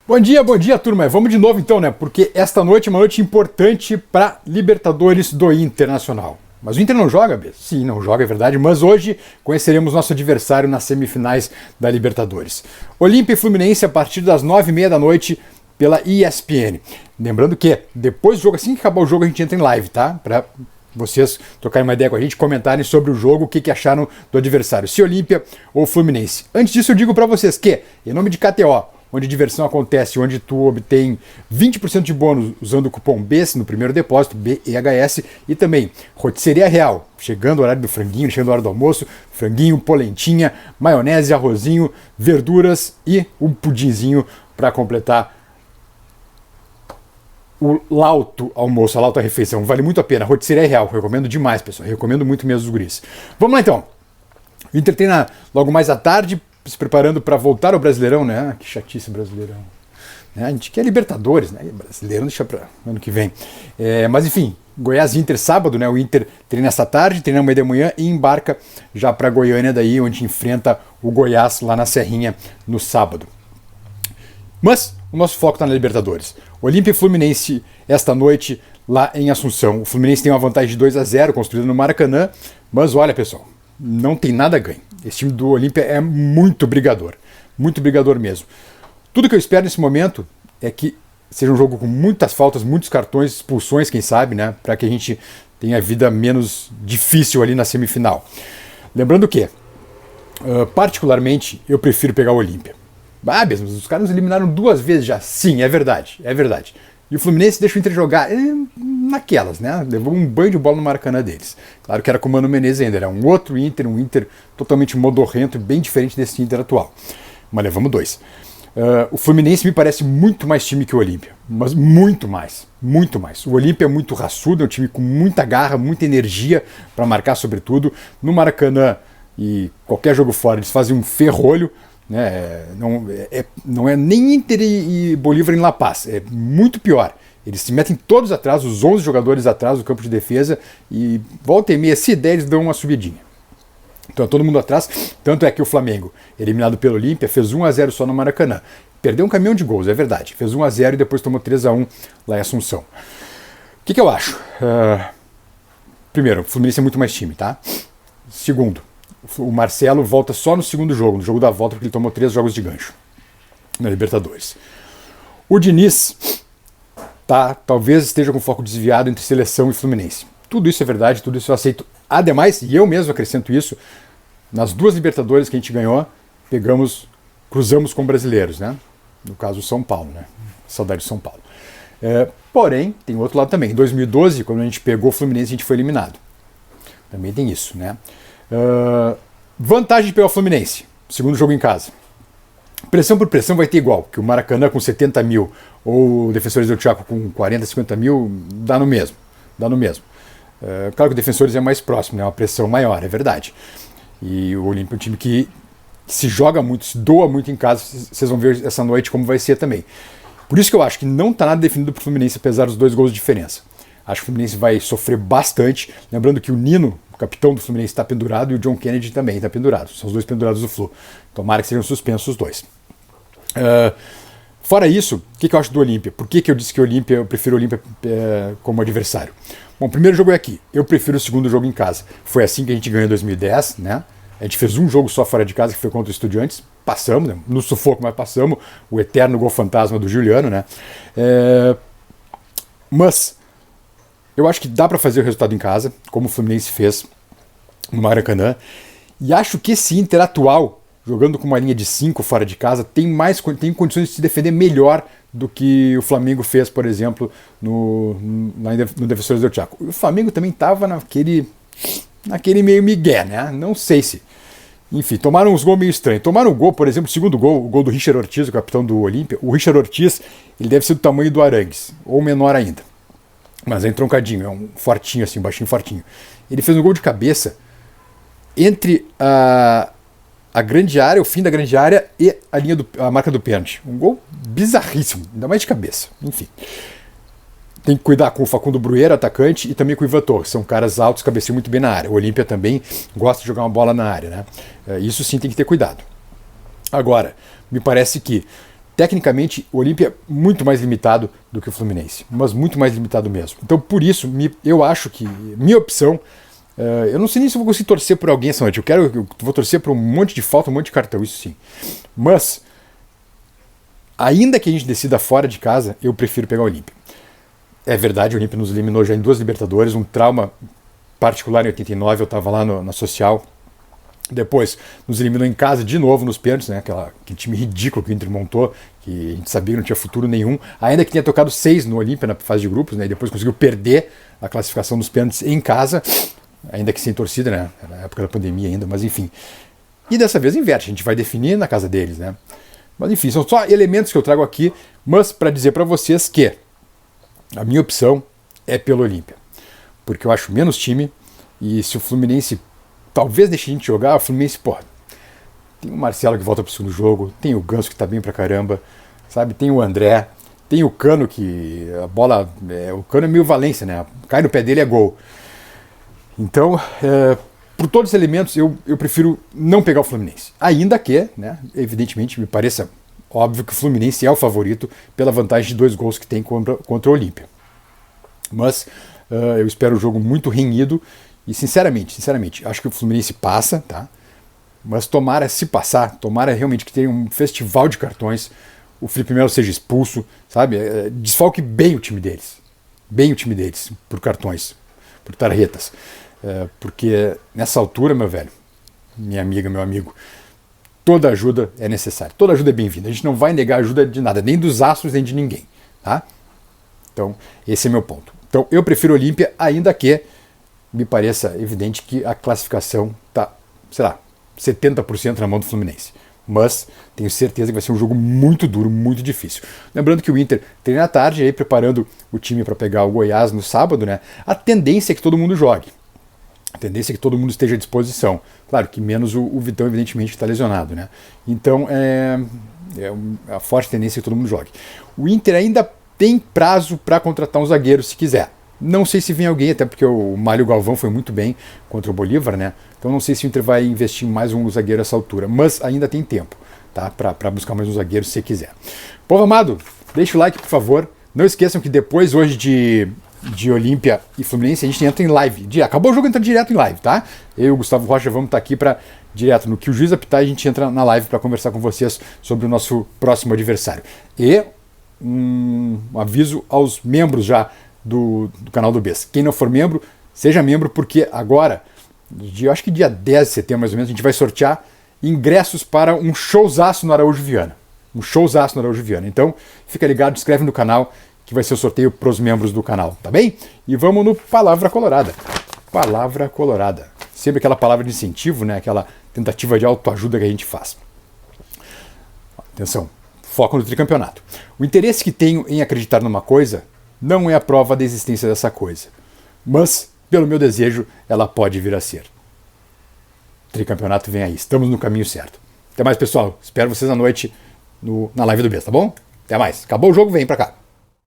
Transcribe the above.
Bom dia, turma. Vamos de novo então, né? Porque esta noite é uma noite importante para Libertadores do Internacional. Mas o Inter não joga, Bê? Sim, não joga, é verdade. Mas hoje conheceremos nosso adversário nas semifinais da Libertadores. Olímpia e Fluminense a partir das 9h30 da noite pela ESPN. Lembrando que depois do jogo, assim que acabar o jogo, a gente entra em live, tá? Para vocês trocarem uma ideia com a gente, comentarem sobre o jogo, o que acharam do adversário, se Olímpia ou Fluminense. Antes disso, eu digo para vocês que, em nome de KTO, onde diversão acontece, onde tu obtém 20% de bônus usando o cupom BES no primeiro depósito, BEHS, e também Rotisseria Real, chegando o horário do franguinho, chegando a hora do almoço, franguinho, polentinha, maionese, arrozinho, verduras e um pudinzinho para completar o lauto almoço, a lauta refeição. Vale muito a pena, Rotisseria Real, recomendo demais, pessoal, recomendo muito mesmo os guris. Vamos lá então, o Inter treina logo mais à tarde, se preparando para voltar ao Brasileirão, né? Que chatice Brasileirão. A gente quer Libertadores, né? Brasileirão deixa para ano que vem. Mas enfim, Goiás e Inter sábado, né? O Inter treina essa tarde, treina amanhã de manhã e embarca já para Goiânia daí, onde enfrenta o Goiás lá na Serrinha no sábado. Mas o nosso foco está na Libertadores. Olímpia e Fluminense esta noite lá em Assunção. O Fluminense tem uma vantagem de 2-0 construída no Maracanã, mas olha, pessoal, não tem nada a ganho. Esse time do Olímpia é muito brigador mesmo. Tudo que eu espero nesse momento é que seja um jogo com muitas faltas, muitos cartões, expulsões, quem sabe, né, para que a gente tenha a vida menos difícil ali na semifinal. Lembrando que, particularmente, eu prefiro pegar o Olímpia. Ah, mesmo, os caras nos eliminaram 2 vezes já. Sim, é verdade. E o Fluminense deixa o Inter jogar naquelas, né? Levou um banho de bola no Maracanã deles. Claro que era com o Mano Menezes ainda, era um outro Inter, um Inter totalmente modorrento e bem diferente desse Inter atual. Mas levamos 2. O Fluminense me parece muito mais time que o Olímpia, mas muito mais. O Olímpia é muito raçudo, é um time com muita garra, muita energia para marcar sobretudo. No Maracanã e qualquer jogo fora, eles fazem um ferrolho. Não é nem Inter e Bolívar em La Paz, é muito pior. Eles se metem todos atrás, os 11 jogadores atrás do campo de defesa, e volta e meia, se der, eles dão uma subidinha. Então é todo mundo atrás, tanto é que o Flamengo, eliminado pelo Olímpia, fez 1-0 só no Maracanã. Perdeu um caminhão de gols, é verdade. Fez 1-0 e depois tomou 3-1 lá em Assunção. O que eu acho? Primeiro, o Fluminense é muito mais time, tá? Segundo, o Marcelo volta só no segundo jogo, no jogo da volta, porque ele tomou 3 jogos de gancho na Libertadores. O Diniz talvez esteja com foco desviado entre seleção e Fluminense. Tudo isso é verdade, tudo isso eu aceito. Ademais, e eu mesmo acrescento isso, nas 2 Libertadores que a gente ganhou, cruzamos com brasileiros, né? No caso, o São Paulo, né? Saudade de São Paulo. Porém, tem outro lado também. Em 2012, quando a gente pegou o Fluminense, a gente foi eliminado. Também tem isso, né? Vantagem de pegar o Fluminense, segundo jogo em casa. Pressão por pressão vai ter igual, porque o Maracanã com 70 mil ou o Defensores del Chaco com 40, 50 mil, dá no mesmo. Claro que o Defensores é mais próximo, né? Uma pressão maior, é verdade. E o Olímpia é um time que se joga muito, se doa muito em casa, vocês vão ver essa noite como vai ser também. Por isso que eu acho que não está nada definido para o Fluminense, apesar dos 2 gols de diferença. Acho que o Fluminense vai sofrer bastante, lembrando que o Nino, o capitão do Fluminense, está pendurado e o John Kennedy também está pendurado. São os 2 pendurados do Flu. Tomara que sejam suspensos os 2. Fora isso, o que eu acho do Olímpia? Por que eu disse que eu prefiro o Olímpia como adversário? Bom, o primeiro jogo é aqui. Eu prefiro o segundo jogo em casa. Foi assim que a gente ganhou em 2010, né? A gente fez um jogo só fora de casa, que foi contra o Estudiantes. Passamos, né? No sufoco, mas passamos. O eterno gol fantasma do Juliano, né? Mas eu acho que dá para fazer o resultado em casa, como o Fluminense fez no Maracanã. E acho que esse Inter atual, jogando com uma linha de 5 fora de casa, tem condições de se defender melhor do que o Flamengo fez, por exemplo, no Defensores del Chaco. O Flamengo também estava naquele meio migué, né? Não sei se... Enfim, tomaram uns gols meio estranhos. Tomaram um gol, por exemplo, o segundo gol, o gol do Richard Ortiz, o capitão do Olímpia. O Richard Ortiz, ele deve ser do tamanho do Arangues, ou menor ainda. Mas é entroncadinho, é um fortinho assim, baixinho, fortinho. Ele fez um gol de cabeça entre a grande área, o fim da grande área e a marca do pênalti. Um gol bizarríssimo, ainda mais de cabeça. Enfim. Tem que cuidar com o Facundo Brueira, atacante, e também com o Ivan Torres. São caras altos, cabeceiam muito bem na área. O Olímpia também gosta de jogar uma bola na área, né? Isso sim tem que ter cuidado. Agora, me parece que tecnicamente, o Olímpia é muito mais limitado do que o Fluminense, mas muito mais limitado mesmo. Então, por isso, eu acho que minha opção, eu não sei nem se eu vou conseguir torcer por alguém essa noite. Eu vou torcer por um monte de falta, um monte de cartão, isso sim. Mas, ainda que a gente decida fora de casa, eu prefiro pegar o Olímpia. É verdade, o Olímpia nos eliminou já em 2 Libertadores, um trauma particular em 89, eu estava lá na Social. Depois nos eliminou em casa de novo nos pênaltis, né? Aquele time ridículo que o Inter montou, que a gente sabia que não tinha futuro nenhum, ainda que tenha tocado 6 no Olímpia na fase de grupos, né? E depois conseguiu perder a classificação dos pênaltis em casa, ainda que sem torcida, né? Na época da pandemia ainda, mas enfim. E dessa vez inverte, a gente vai definir na casa deles, né? Mas enfim, são só elementos que eu trago aqui, mas para dizer para vocês que a minha opção é pelo Olímpia, porque eu acho menos time, e se o Fluminense talvez deixe a gente jogar, o Fluminense, porra, tem o Marcelo que volta pro segundo jogo, tem o Ganso que tá bem pra caramba, sabe? Tem o André, tem o Cano que a bola, o Cano é meio Valência, né? Cai no pé dele é gol. Então, por todos os elementos, eu prefiro não pegar o Fluminense. Ainda que, né, evidentemente, me pareça óbvio que o Fluminense é o favorito pela vantagem de 2 gols que tem contra o Olímpia. Mas eu espero um jogo muito renhido e, sinceramente, acho que o Fluminense passa, tá? Mas tomara se passar, tomara realmente que tenha um festival de cartões, o Felipe Melo seja expulso, sabe? Desfalque bem o time deles. Bem o time deles, por cartões, por tarjetas. Porque nessa altura, meu velho, minha amiga, meu amigo, toda ajuda é necessária, toda ajuda é bem-vinda. A gente não vai negar ajuda de nada, nem dos astros, nem de ninguém, tá? Então, esse é meu ponto. Então, eu prefiro o Olímpia, ainda que me pareça evidente que a classificação tá, sei lá, 70% na mão do Fluminense. Mas tenho certeza que vai ser um jogo muito duro, muito difícil. Lembrando que o Inter treina à tarde, aí preparando o time para pegar o Goiás no sábado, né? A tendência é que todo mundo jogue. A tendência é que todo mundo esteja à disposição. Claro que menos o Vitão, evidentemente, que está lesionado, né? Então, a forte tendência é que todo mundo jogue. O Inter ainda tem prazo para contratar um zagueiro, se quiser. Não sei se vem alguém, até porque o Mário Galvão foi muito bem contra o Bolívar, né? Então não sei se o Inter vai investir em mais um zagueiro a essa altura, mas ainda tem tempo, tá? Para buscar mais um zagueiro se quiser. Povo amado, deixa o like, por favor. Não esqueçam que depois, hoje de Olímpia e Fluminense, a gente entra em live. Acabou o jogo, entra direto em live, tá? Eu e o Gustavo Rocha vamos estar aqui para direto no que o juiz apitar, a gente entra na live para conversar com vocês sobre o nosso próximo adversário. E um aviso aos membros já do canal do BES. Quem não for membro, seja membro, porque agora, acho que dia 10 de setembro mais ou menos, a gente vai sortear ingressos para um showzaço no Araújo Viana. Um showzaço no Araújo Viana. Então, fica ligado, inscreve no canal, que vai ser o sorteio para os membros do canal, tá bem? E vamos no Palavra Colorada. Palavra Colorada. Sempre aquela palavra de incentivo, né? Aquela tentativa de autoajuda que a gente faz. Atenção, foco no tricampeonato. O interesse que tenho em acreditar numa coisa não é a prova da existência dessa coisa. Mas, pelo meu desejo, ela pode vir a ser. Tricampeonato vem aí, estamos no caminho certo. Até mais, pessoal. Espero vocês à noite na live do BES, tá bom? Até mais. Acabou o jogo, vem pra cá.